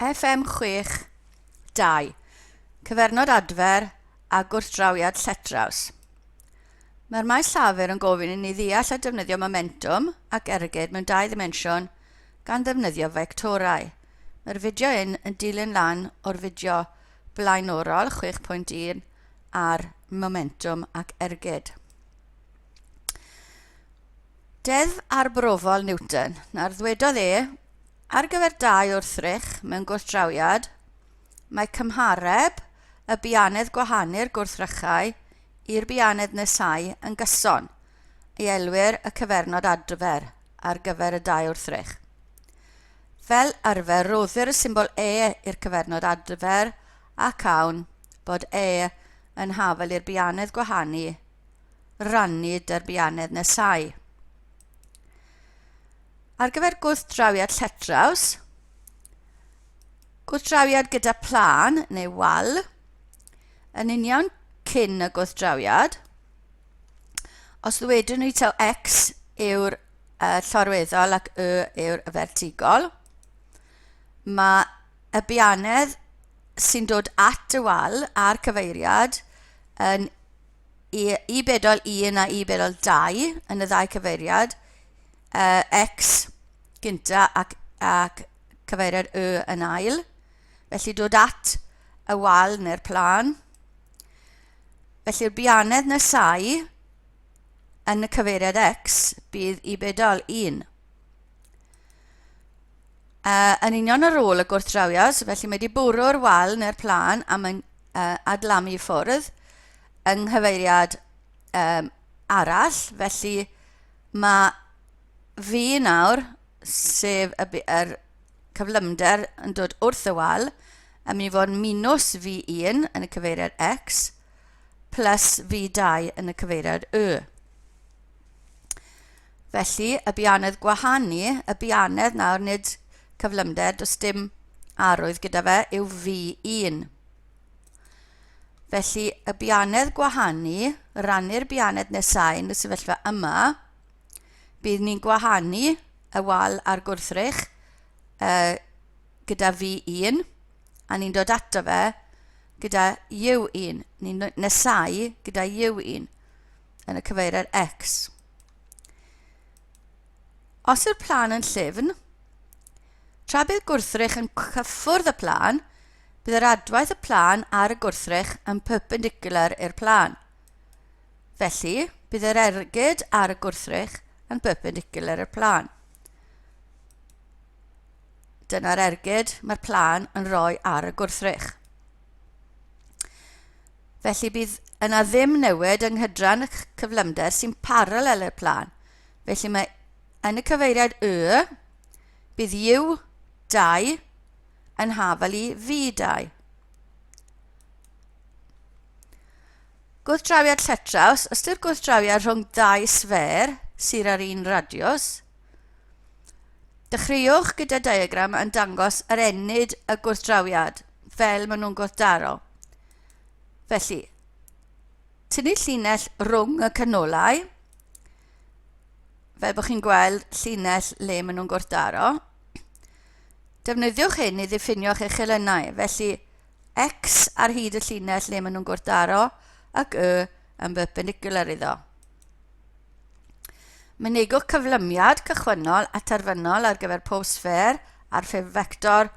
FM 6.2 Cyfernod adfer a gwrthdrawiad Lletraws. Mae'r maes llafur yn gofyn i ni ddeall a defnyddio momentum ac ergyd mewn dau ddimensiwn gan ddefnyddio vectorau. Mae'r fideo yn dilyn lan o'r fideo blaenorol 6.1 ar momentum ac ergyd. Deddf arbrofol Newton. Nawr ddwedodd ar gyfer dau wrthrych mewn gwrthdrawiad, mae cymhareb y bianedd gwahanu'r gwrthrychau i'r bianedd nesau yn gyson, ei elwir y cyfernod adfer ar gyfer y dau wrthrych. Fel arfer, roddir y symbol E i'r cyfernod adfer ac awn bod E yn hafel i'r bianedd gwahanu rannu dy'r bianedd nesau. Ar gyfer gwrthdrawiad Lletraws, gwrthdrawiad gyda plan neu wal, yn union cyn y gwrthdrawiad, os ddwedwn ni taw x yw'r llorweddol ac y yw'r vertigol, mae y bianedd sy'n dod at y wal a'r cyfeiriad yn i bedol 1 a i bedol 2 yn y ddau cyfeiriad, x gynta ac cyfeiriad y yn ail, felly dod at y wal neu'r plan. Felly'r bianedd nesau yn y cyfeiriad x bydd i bedol 1. Yn union ar ôl y gwrthdrawiad, felly mae wedi bwrw'r wal neu'r plan a mae'n adlamu i ffwrdd yng nghyfeiriad arall, felly mae fi nawr, sef yr cyflymder yn dod wrth y wal, yn mynd i fod minus v1 yn y cyfeiriad x plus v2 yn y cyfeiriad y. Felly, y bianedd gwahanu, y bianedd nawr nid cyflymder, does dim arwydd gyda fe, yw v1. Felly, y bianedd gwahanu, rannu'r bianedd nesau yn y sefyllfa yma, bydd ni'n gwahanu y wal a'r gwrthrych gyda v1 a ni'n dod ato fe gyda u1. Ni'n nesau gyda u1 yn y cyfeiriad x. Os yw'r plan yn llyfn, tra bydd gwrthrych yn cyffwrdd y plan, bydd yr adwaith y plan ar y gwrthrych yn perpendicular i'r plan. Felly, bydd yr ergyd ar y gwrthrych yn perpendicular i'r plan. Dyna'r ergyd mae'r plan yn rhoi ar y gwrthrych. Felly bydd yna ddim newid yng nghydran y cyflymder sy'n paralel i'r plan. Felly mae yn y cyfeiriad y, bydd u2 yn hafel i v2. Gwrthdrawiad Lletraws, os yw'r gwrthdrawiad rhwng dau sfer sydd ar un radiws, dechreuwch gyda diagram yn dangos yr enyd y gwrthdrawiad fel maen nhw'n gwrthdaro. Felly, tynnu llinell rhwng y canolau, fel bod chi'n gweld llinell le maen nhw'n gwrthdaro. Defnyddiwch hyn i ddiffinio'ch eich elynau, felly x ar hyd y llinell le maen nhw'n gwrthdaro ac y yn perpendicular iddo. Mynegwch cyflymiad cychwynnol a terfynol ar gyfer pob sfer ar ffurf vector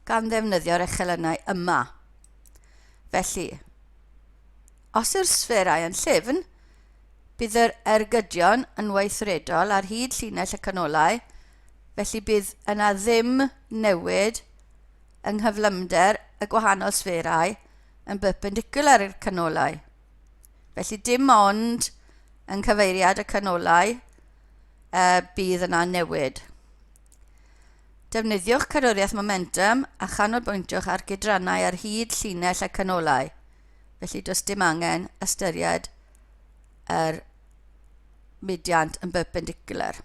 gan ddefnyddio'r echelynau yma. Felly, os yw'r sferau yn llyfn, bydd yr ergydion yn weithredol ar hyd llinell y canolau, felly bydd yna ddim newid yng nghyflymder y gwahanol sferau yn perpendicular i'r canolau. Felly dim ond yn cyfeiriad y canolau bydd yna newid. Defnyddiwch cadwriaeth momentum a chanolbwyntwch ar gydrannau ar hyd llinell y canolau. Felly does dim angen ystyried yr mudiant yn perpendicular.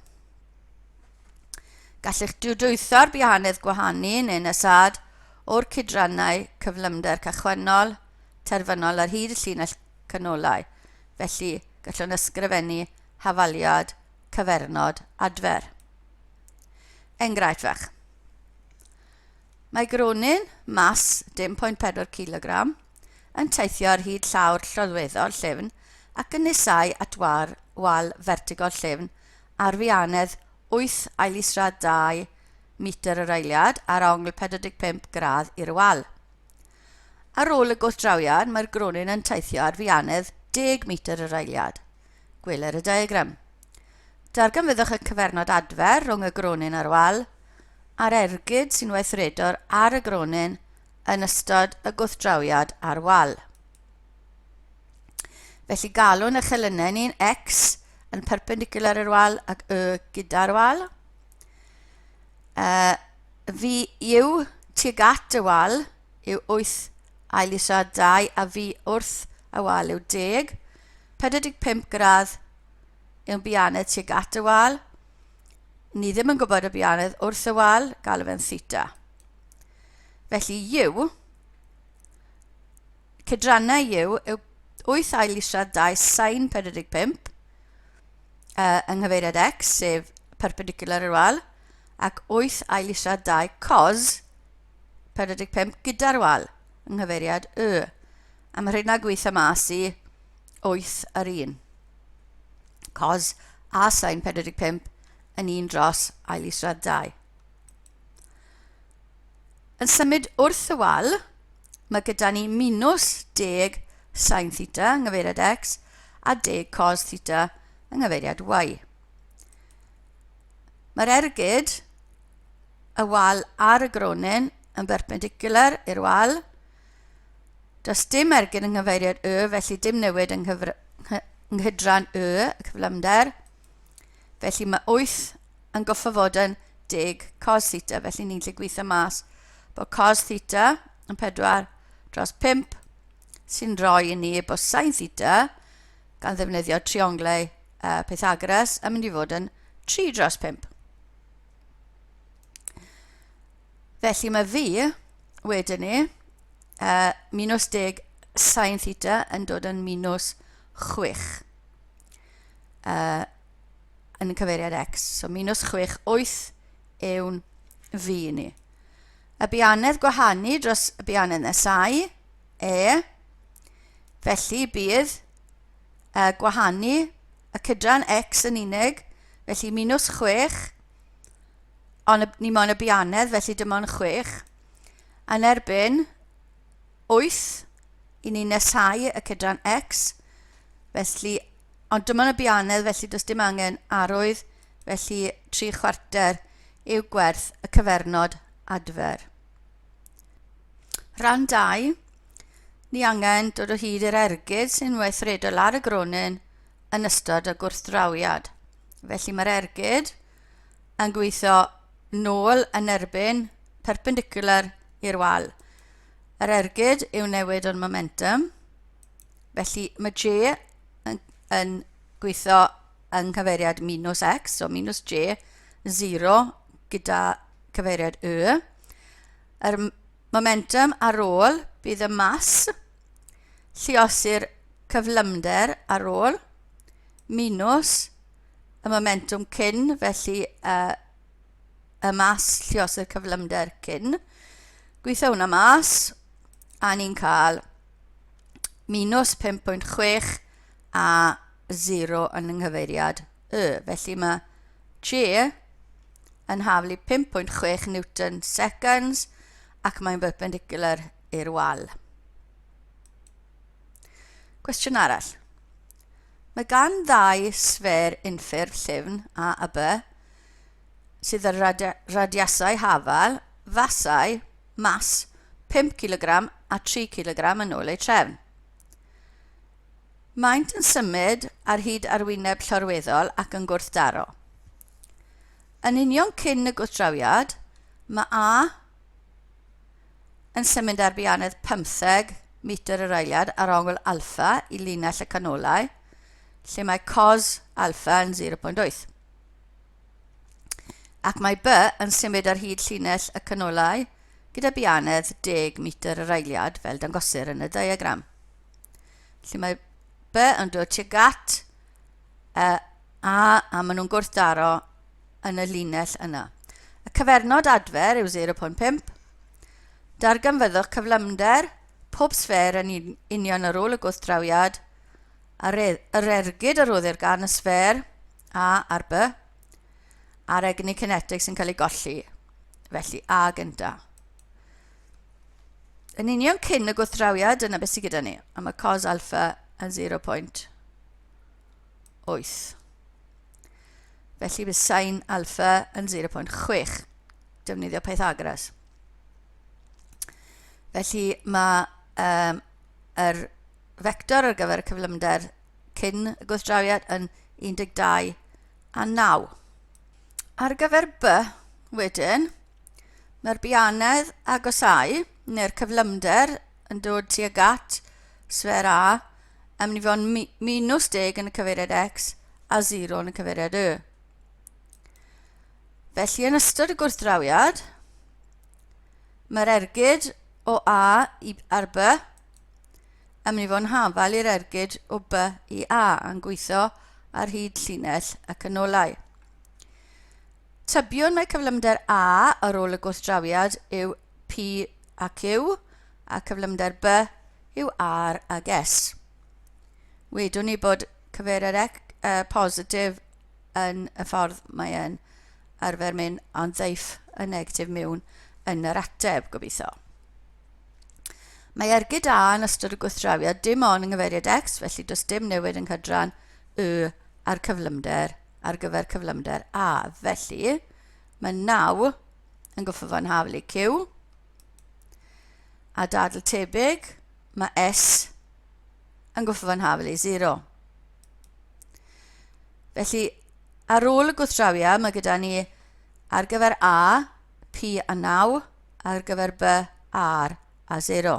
Gallwch dwydwytho'r bianedd gwahanu neu nesad o'r cydrannau cyflymder cychwynnol, terfynol ar hyd y llinell canolau. Felly gallwn ysgrifennu hafaliad cyfernod adfer. Enghraifft fach. Mae gronyn mas 10.4 kg yn teithio ar hyd llawr lloddweddol llyfn ac yn nesau at wal vertigol llyfn ar fianedd 8.2 metr yr eiliad ar ongl 45 gradd i'r wal. Ar ôl y gwrthdrawiad, mae'r gronyn yn teithio ar fianedd 10 metr yr eiliad. Gweler y diagram. Darganfyddwch y cyfernod adfer rhwng y gronyn a'r wal a'r ergyd sy'n weithredol ar y gronyn yn ystod y gwrthdrawiad ar wal. Felly galwn y chelynau ni'n x yn perpendicular i'r wal ac y gyda'r wal. Fi yw tuag at y wal yw 8.2 a fi wrth y wal yw 10. 45 gradd yw'n bianedd tuag at y wal. Ni ddim yn gwybod y bianedd wrth y wal, galw fe'n theta. Felly yw, cydrannau yw 8.2 sin 45 yng nghyfeiriad x, sef perpendicular i'r wal, ac 8.2 cos 45 gyda'r wal yng nghyfeiriad y. A mae rhaid gweithio mas i 8 ar 1. Cos a sin 45 yn 1 dros 8.2. Yn symud wrth y wal, mae gyda ni minus 10 sin theta yng nghyfeiriad x a 10 cos theta yng nghyfeiriad y. Mae'r ergyd, y wal a'r y gronyn, yn perpendicular i'r wal. Does dim ergyd yng nghyfeiriad y, felly dim newid yng nghydran y, y cyflymder. Felly mae 8 yn goffo fod yn 10 cos theta, felly ni'n lle gweithio mas bod cos theta yn 4 dros 5 sy'n rhoi i ni bod sin theta gan ddefnyddio trionglau Pythagoras yn mynd i fod yn 3 dros 5. Felly mae fi, wedyn ni, minus 10 sin theta yn dod yn minus 6 yn y cyfeiriad x. So minus 6, 8 yw'n fi ni. Y bianedd gwahanu dros y bianedd nesau, e. Felly bydd gwahanu y cydran x yn unig, felly minus 6, ond ni moyn y bianedd, felly dim ond 6, yn erbyn 8 i ni nesau y cydran x, felly, ond dim ond y bianedd, felly does dim angen arwydd, felly 3/4 yw gwerth y cyfernod adfer. Rhan 2, ni angen dod o hyd i'r ergyd sy'n weithredol ar y gronyn yn ystod y gwrthdrawiad. Felly mae'r ergyd yn gweithio nôl yn erbyn perpendicular i'r wal. Yr ergyd yw newid o'n momentum, felly mae j yn gweithio yng nghyfeiriad minus x, so minus j, 0 gyda cyfeiriad y. Yr momentum ar ôl bydd y mas, lluosir cyflymder ar ôl, minus y momentum cyn, felly y mas lluosir cyflymder cyn. Gweithio hwnna mas, a ni'n cael minus 5.6 a 0 yn nghyfeiriad y. Felly mae j yn haflu 5.6 newton seconds ac mae'n perpendicular i'r wal. Cwestiwn arall. Mae gan ddau sfer unffurf llyfn a y b sydd yr radiasau hafal, fasau, mas 5 kg a 3 kg yn ôl eu trefn. Maent yn symud ar hyd arwyneb llorweddol ac yn gwrthdaro. Yn union cyn y gwrthdrawiad, mae A yn symud ar bianedd 15 metr yr eiliad ar ongl alpha i linell y canolau, lle mae cos alpha yn 0.8. Ac mae B yn symud ar hyd llinell y canolau gyda bianedd 10 metr yr eiliad fel dangosir yn y diagram. Lle mae B yn dod tuag at a maen nhw'n gwrthdaro yn y linell yna. Y cyfernod adfer yw 0.5 Darganfyddwch cyflymder pob sfer yn union ar ôl y gwrthdrawiad, yr ergyd a roddir gan y sfer A ar B, a'r egni cinetig sy'n cael ei golli, felly A gynta. Yn union cyn y gwrthdrawiad, dyna beth sydd gyda ni, a mae cos alpha yn 0.8. Felly bydd sin alpha yn 0.6. Defnyddio Pythagoras. Felly mae yr vector ar gyfer y cyflymder cyn y gwrthdrawiad yn 12 a 9. Ar gyfer B wedyn, mae'r bianedd agosau, neu'r cyflymder yn dod tuag at sfer A yn mynd i fod minus 10 yn y cyfeiriad X a 0 yn y cyfeiriad Y. Felly yn ystod y gwrthdrawiad, mae'r ergyd o A ar B yn mynd i fod yn hafal i'r ergyd o B i A yn gweithio ar hyd llinell y canolau. Tybiwn mae cyflymder A ar ôl y gwrthdrawiad yw P a Q, a cyflymder B yw R ag S. Wedwn ni bod cyfeiriad positif yn y ffordd mae yn arfer mynd ond ddeiff y negatif mewn yn yr ateb, gobeithio. Mae ergyd A yn ystod y gwrthdrawiad dim ond yng nghyfeiriad X, felly does dim newid yn cydran Y ar gyfer cyflymder A. Felly, mae 9 yn goffo fan haflu Q, a dadl tebyg, mae S yn goffo fan haflu 0. Felly, ar ôl y gwrthdrawiad, mae gyda ni ar gyfer A, P a 9, ar gyfer B, R a 0.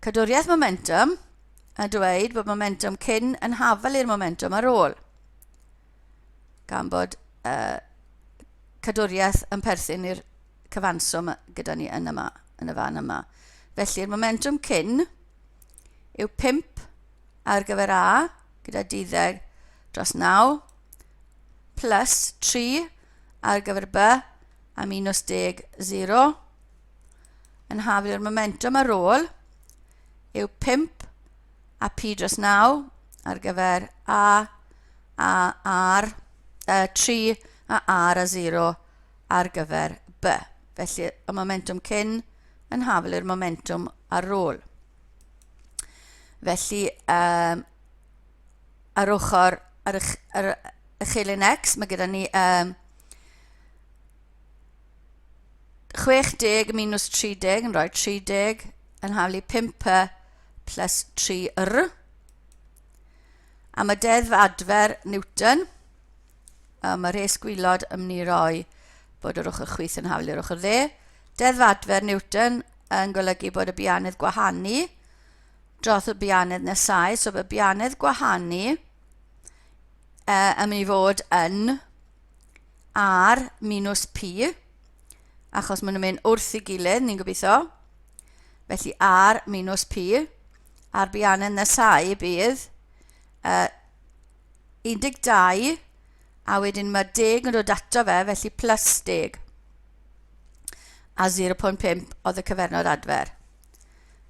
Cadwriaeth momentum a dweud bod momentum cyn yn hafal i'r momentum ar ôl, gan bod cadwriaeth yn perthyn i'r cyfanswm gyda ni yn y fan yma. Felly'r momentum cyn yw 5 ar gyfer A, gyda 12 dros 9, plus 3 ar gyfer B, a minus 10, 0. Yn hafal i'r momentum ar ôl yw 5 a P dros 9 ar gyfer A R, 3 a R a 0 ar gyfer B. Felly y momentum cyn yn hafal i'r momentum ar ôl. Felly ar ochr ar y chelyn X mae gyda ni 60 minus 30 yn rhoi 30 yn haflu 5 plus 3r. A mae deddf adfer Newton, mae rhes gwylod yn mynd i roi bod yr ochr chwith yn haflu i'r ochr dde. Deddf adfer Newton yn golygu bod y bianedd gwahanu dros y bianedd nesau, so bod y bianedd gwahanu yn mynd i fod yn R minus P, achos maen nhw'n mynd wrth i gilydd, ni'n gobeithio. Felly R minus P, a'r bianedd nesau bydd 12, a wedyn mae 10 yn dod ato fe, felly plus 10. A 0.5 oedd y cyfernod adfer.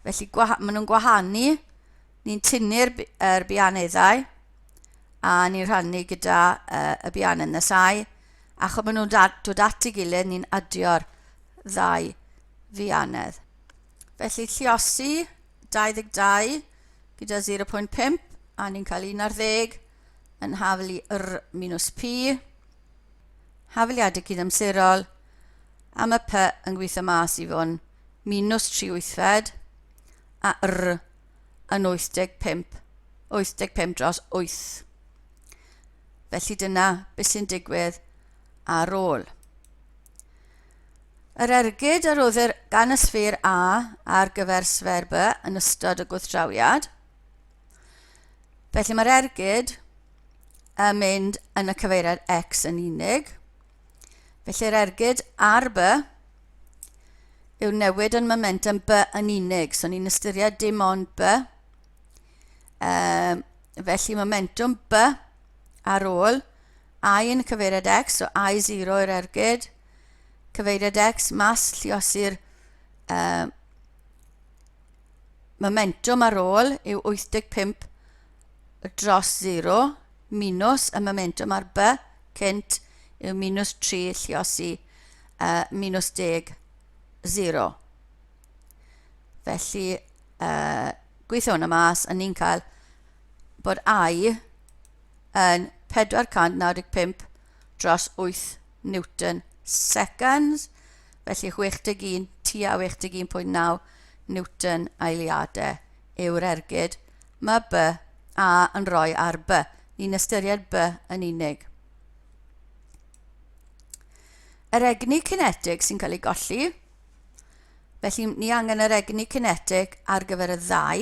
Felly maen nhw'n gwahanu, ni'n tynnu'r bianeddau, a ni'n rhannu gyda y bianedd nesau, achos maen nhw'n dod at ei gilydd, ni'n adio'r ddau fianedd. Felly lliosi 22 gyda 0.5, a ni'n cael 11 yn haflu r minus P, hafliadau cydamserol, a mae P yn gweithio mas i fod minus 3/8 a r yn 85 dros 8. Felly dyna beth sy'n digwydd ar ôl. Yr ergyd a roddir gan y sffer A ar gyfer sfer B yn ystod y gwrthdrawiad. Felly mae'r ergyd yn mynd yn y cyfeiriad X yn unig. Felly'r ergyd ar B yw newid yn momentum B yn unig. So ni'n ystyried dim ond B. Felly momentum B ar ôl I yn y cyfeiriad X, so I0 yw'r ergyd, cyfeiriad x mas lluosir momentum ar ôl yw 85 dros 0 minus y momentum ar b cynt yw minus 3 lluosi minus 10 0. Felly gweithio hwnna mas, a ni'n cael bod I yn 495 dros 8 Newton seconds. Felly 61 tua 61.9 Newton eiliadau yw'r ergyd mae B A yn rhoi ar B. Ni'n ystyried B yn unig. Yr egni cinetig sy'n cael ei golli. Felly ni angen yr egni cinetig ar gyfer y ddau.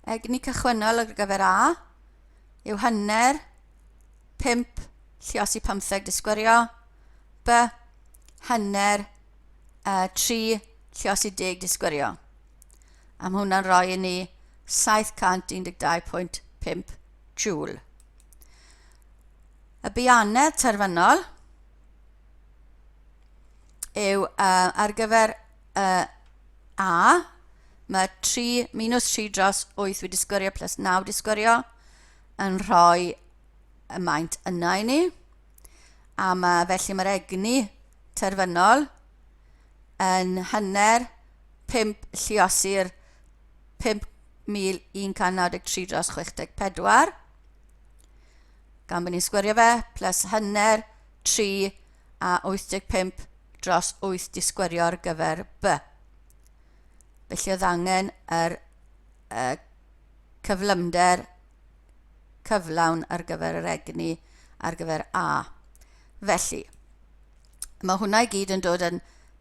Egni cychwynnol ar gyfer A yw hanner 5 lluosi 15 disgwyrio. B hanner 3 lluosi 10 disgwyrio. Am hwnna'n rhoi i ni 712.5 joule. Y biannau terfynol yw ar gyfer A, mae minus 3 dros 8 wedi sgwyrio plus 9 disgwyrio yn rhoi y maint yna i ni. Felly mae'r egni terfynol yn hanner 5 lluosir 5,193 dros 64. Gan bod ni'n sgwyrio fe, plus hanner 3 a 85 dros 8 disgwyrio ar gyfer B. Felly oedd angen yr cyflymder cyflawn ar gyfer yr egni ar gyfer A. Felly, mae hwnna i gyd yn dod yn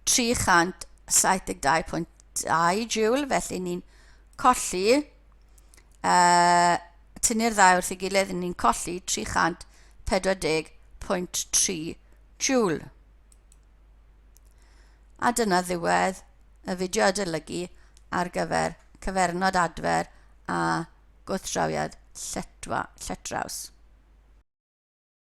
372.2 joule, felly ni'n colli, tynnu'r ddau wrth ei gilydd, ni'n colli 340.3 joule. A dyna ddiwedd y fideo adolygu ar gyfer cyfernod adfer a gwrthdrawiad lletraws.